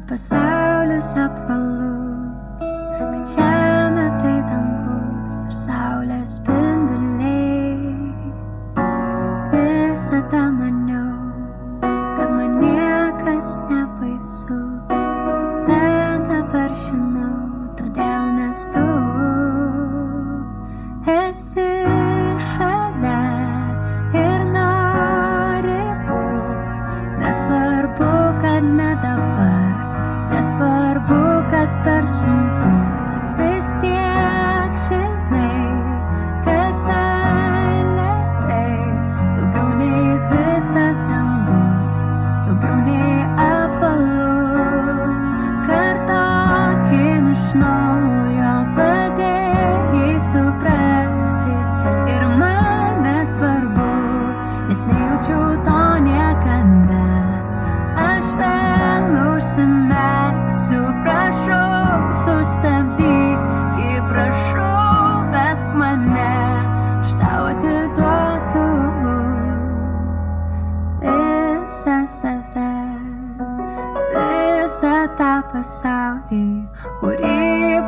pasaulis apvalus, kad žemė tai dangus ir saulės spinduliai. Visada maniau, kad man niekas nebaisu, bet dabar žinau, todėl nes tu esi šalia ir nori būt. Nesvarbu, kad ne dabar, nesvarbu, kad per sunku, vis tiek žinai, kad meilė tai daugiau nei visas dangus, daugiau nei apvalus. Kartokim iš naujo, padėjai suprasti ir man nesvarbu, nes nejaučiau to niekada. Aš vėl užsimegsiu, prašau sustabdyk, kai prašau vesk mane, aš tau atiduodu visą save, visą tą pasaulį, kurį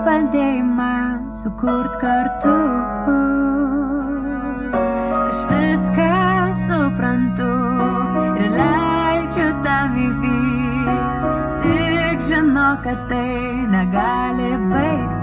padėjai man sukurt kartu. Aš viską suprantu ir leidžiu tam įvykt, tik žinok, kad tai negali baigti.